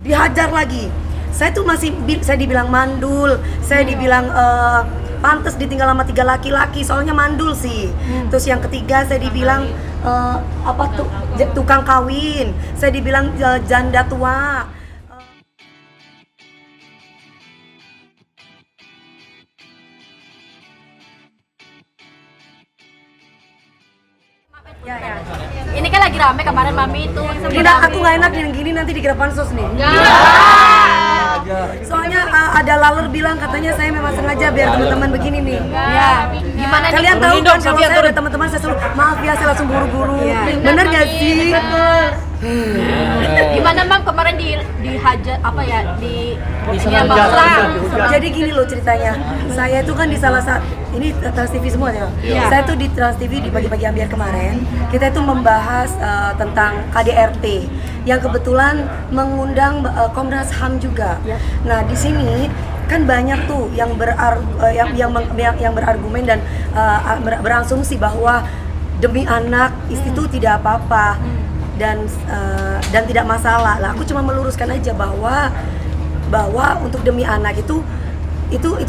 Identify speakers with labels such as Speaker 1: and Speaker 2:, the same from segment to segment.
Speaker 1: dihajar lagi. Saya tuh saya dibilang mandul, saya dibilang pantes ditinggal sama 3 laki-laki, soalnya mandul sih. Terus yang ketiga saya dibilang tukang kawin, saya dibilang janda tua. Ya.
Speaker 2: Ini kan lagi rame kemarin Mami itu.
Speaker 1: Ini aku nggak enak gini nanti dikira pansos nih. Soalnya ada laler bilang katanya saya memang sengaja biar teman-teman begini nih.
Speaker 2: Ya. Gimana
Speaker 1: Kalian tahu kan kalau saya ada teman-teman saya selalu maaf ya saya langsung buru-buru. Bener gak sih?
Speaker 2: Gimana Mam kemarin dihajar di
Speaker 1: Jadi gini loh ceritanya. Saya itu kan di salah satu ini Trans TV semua ya. Saya tuh di Trans TV di pagi-pagi ambiar kemarin. Kita itu membahas tentang KDRT yang kebetulan mengundang Komnas HAM juga. Nah, di sini kan banyak tuh yang berargumen dan berasumsi bahwa demi anak istri itu tidak apa-apa dan tidak masalah. Lah aku cuma meluruskan aja bahwa untuk demi anak itu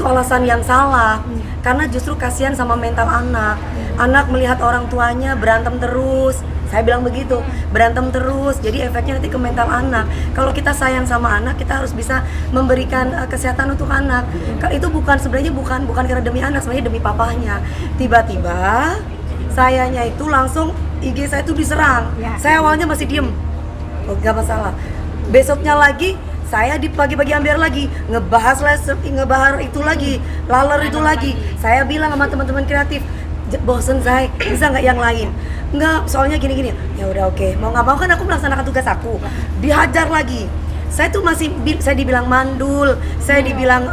Speaker 1: alasan yang salah. Karena justru kasihan sama mental anak. Anak melihat orang tuanya berantem terus. Saya bilang begitu, berantem terus. Jadi efeknya nanti ke mental anak. Kalau kita sayang sama anak, kita harus bisa memberikan kesehatan untuk anak. Itu sebenarnya bukan karena demi anak, sebenarnya demi papahnya. Tiba-tiba sayanya itu langsung IG saya itu diserang. Saya awalnya masih diem. Oh, gak masalah. Besoknya lagi saya di pagi-pagi ambiar lagi ngebahas itu lagi, laler itu lagi. Saya bilang sama teman-teman kreatif, bosen saya, bisa nggak yang lain? Nggak, soalnya gini-gini. Ya udah oke, mau nggak mau kan aku melaksanakan tugas aku. Dihajar lagi. Saya tuh saya dibilang mandul, saya dibilang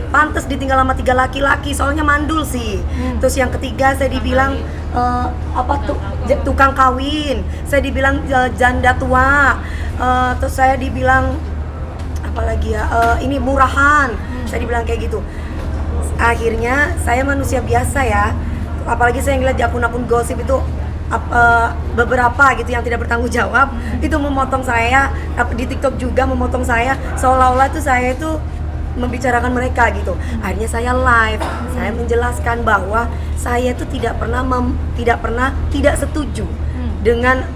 Speaker 1: pantes ditinggal sama 3 laki-laki, soalnya mandul sih. Terus yang ketiga saya dibilang tukang kawin, saya dibilang janda tua. Terus saya dibilang apalagi ya, ini murahan. Saya dibilang kayak gitu. Akhirnya saya manusia biasa ya, apalagi saya ngeliat di akun-akun gosip itu beberapa gitu yang tidak bertanggung jawab itu memotong saya, di TikTok juga memotong saya seolah-olah tuh saya itu membicarakan mereka gitu. Akhirnya saya live, saya menjelaskan bahwa saya itu tidak tidak setuju dengan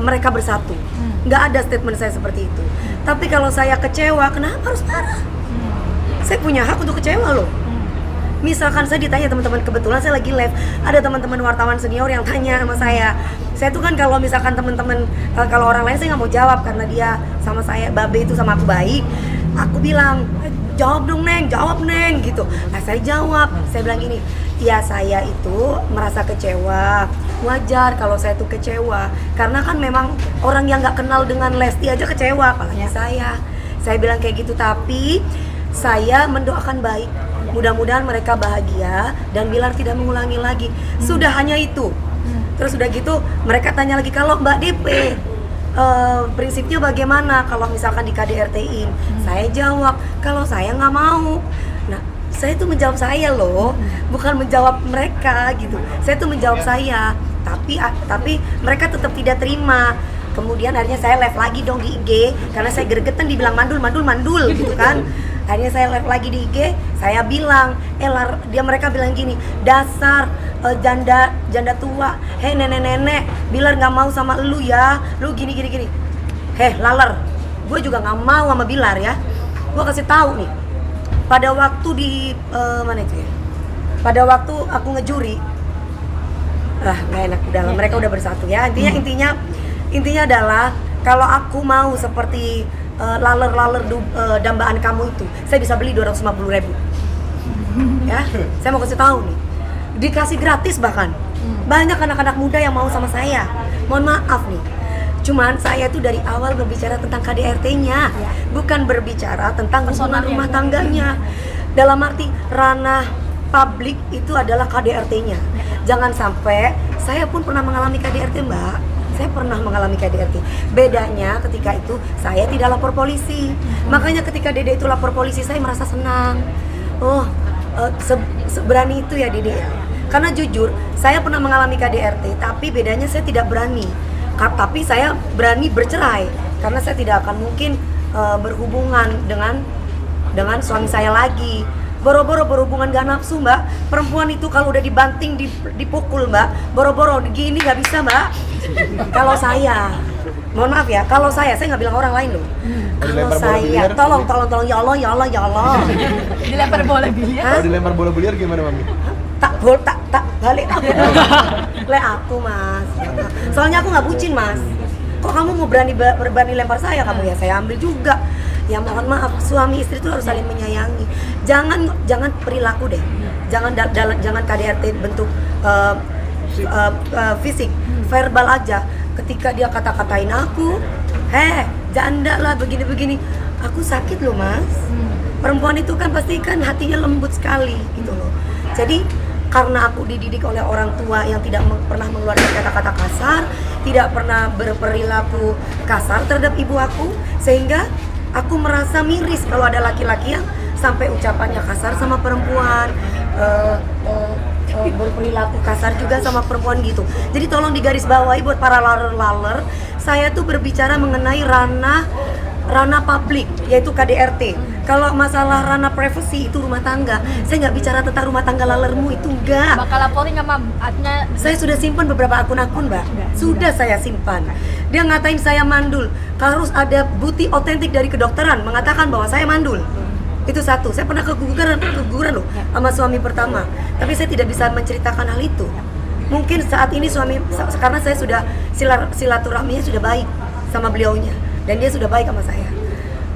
Speaker 1: mereka bersatu. Nggak ada statement saya seperti itu. Tapi kalau saya kecewa, kenapa harus marah? Saya punya hak untuk kecewa loh. Misalkan saya ditanya teman-teman, kebetulan saya lagi live, ada teman-teman wartawan senior yang tanya sama saya tuh kan kalau misalkan teman-teman, kalau orang lain saya nggak mau jawab karena dia sama saya, Babe itu sama aku baik. Aku bilang, jawab dong Neng, jawab Neng gitu. Nah saya jawab, saya bilang gini, ya saya itu merasa kecewa, wajar kalau saya tuh kecewa karena kan memang orang yang nggak kenal dengan Lesti aja kecewa, apalagi saya bilang kayak gitu. Tapi saya mendoakan baik, mudah-mudahan mereka bahagia dan Bilar tidak mengulangi lagi. Sudah hanya itu. Terus udah gitu mereka tanya lagi, kalau Mbak DP prinsipnya bagaimana kalau misalkan di KDRT-in? Saya jawab, kalau saya nggak mau. Nah, saya tuh menjawab saya loh, bukan menjawab mereka gitu. Saya tuh menjawab saya, tapi mereka tetap tidak terima. Kemudian akhirnya saya live lagi dong di IG karena saya gregetan dibilang mandul gitu kan. Akhirnya saya live lagi di IG, saya bilang, mereka bilang gini, dasar janda tua, hei nenek-nenek, Bilar nggak mau sama lu ya, lu gini. Heh laler, gue juga nggak mau sama Bilar ya. Gue kasih tahu nih, pada waktu di mana itu ya? Pada waktu aku ngejuri, nggak enak udah, mereka udah bersatu ya. Intinya adalah kalau aku mau seperti laler dambaan kamu itu, saya bisa beli 250.000. Ya, saya mau kasih tahu nih, dikasih gratis bahkan. Banyak anak-anak muda yang mau sama saya. Mohon maaf nih, cuman saya itu dari awal berbicara tentang KDRT-nya, bukan berbicara tentang hubungan rumah tangganya. Dalam arti ranah publik itu adalah KDRT-nya. Jangan sampai, saya pun pernah mengalami KDRT Mbak. Saya pernah mengalami KDRT. Bedanya ketika itu saya tidak lapor polisi. Makanya ketika Dede itu lapor polisi, saya merasa senang. Oh, seberani itu ya Dede. Karena jujur, saya pernah mengalami KDRT, tapi bedanya saya tidak berani. Tapi saya berani bercerai. karena saya tidak akan mungkin berhubungan dengan suami saya lagi. Boro-boro berhubungan gak nafsu, Mbak. Perempuan itu kalau udah dibanting, dipukul, Mbak, boro-boro gini nggak bisa, Mbak. Kalau saya, mohon maaf ya, kalau saya nggak bilang orang lain loh. Kalau
Speaker 3: Dilempar bola
Speaker 1: saya,
Speaker 3: biliar?
Speaker 1: tolong, ya Allah, ya Allah, ya Allah.
Speaker 2: Dilempar bola biliar.
Speaker 1: Hah?
Speaker 3: Kalau dilempar bola biliar gimana, Mami?
Speaker 1: Tak balik. Le aku, Mas. Soalnya aku nggak bucin, Mas. Kok kamu mau berani lempar saya kamu ya? Saya ambil juga. Ya mohon maaf, suami istri itu harus saling menyayangi. Jangan perilaku deh. Jangan KDRT bentuk fisik, verbal aja. Ketika dia kata-katain aku, janda lah begini-begini. Aku sakit loh, Mas. Perempuan itu kan pasti kan hatinya lembut sekali gitu loh. Jadi karena aku dididik oleh orang tua yang tidak pernah mengeluarkan kata-kata kasar, tidak pernah berperilaku kasar terhadap ibu aku, sehingga aku merasa miris kalau ada laki-laki yang sampai ucapannya kasar sama perempuan, berperilaku kasar juga sama perempuan gitu. Jadi tolong digarisbawahi buat para laler-laler, saya tuh berbicara mengenai ranah publik, yaitu KDRT. Kalau masalah ranah privasi itu rumah tangga, saya nggak bicara tentang rumah tangga lalermu, itu enggak.
Speaker 2: Bakal laporin nggak, Mam? Artinya
Speaker 1: Saya sudah simpan beberapa akun-akun, Mbak. Sudah saya simpan. Dia ngatain saya mandul. Harus ada bukti otentik dari kedokteran mengatakan bahwa saya mandul. Itu satu. Saya pernah keguguran loh sama suami pertama. Tapi saya tidak bisa menceritakan hal itu. Mungkin saat ini karena saya sudah silaturahminya sudah baik sama beliaunya, dan dia sudah baik sama saya.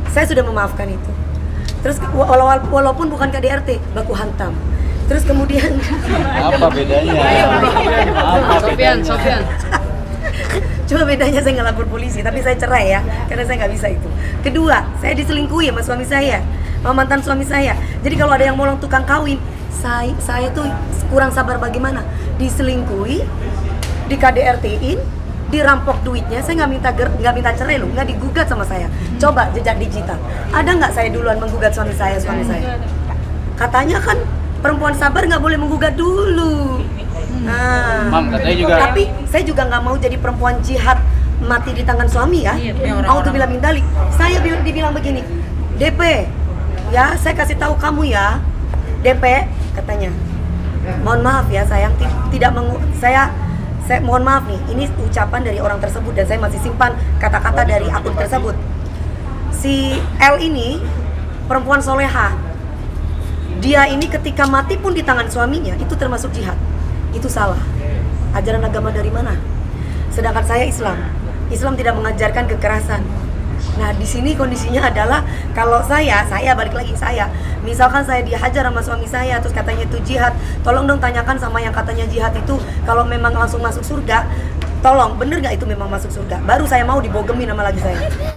Speaker 1: Saya sudah memaafkan itu. Terus walaupun bukan KDRT, baku hantam. Terus kemudian
Speaker 3: Apa bedanya?
Speaker 4: Sofian.
Speaker 1: cuma bedanya saya nggak lapor polisi, tapi saya cerai ya, karena saya nggak bisa itu. Kedua, saya diselingkuhi sama suami saya, sama mantan suami saya. Jadi kalau ada yang mau tukang kawin, saya tuh kurang sabar bagaimana? Diselingkuhi, di KDRT-in, dirampok duitnya, saya nggak minta cerai loh, nggak digugat sama saya. Coba jejak digital, ada nggak saya duluan menggugat suami saya? Katanya kan perempuan sabar nggak boleh menggugat dulu. Nah,
Speaker 3: Mam, katanya juga.
Speaker 1: tapi saya juga nggak mau jadi perempuan jihad mati di tangan suami ya. Auzubillah min dzalik. Saya dibilang begini, DP, ya saya kasih tahu kamu ya, DP katanya. Mohon maaf ya sayang, saya mohon maaf nih, ini ucapan dari orang tersebut dan saya masih simpan kata-kata dari akun tersebut. Si L ini perempuan soleha. Dia ini ketika mati pun di tangan suaminya, itu termasuk jihad. Itu salah. Ajaran agama dari mana? Sedangkan saya Islam. Islam tidak mengajarkan kekerasan. Nah, di sini kondisinya adalah kalau saya balik lagi misalkan saya dihajar sama suami saya terus katanya itu jihad, tolong dong tanyakan sama yang katanya jihad itu kalau memang langsung masuk surga, tolong bener nggak itu memang masuk surga? Baru saya mau dibogemin sama lagi saya.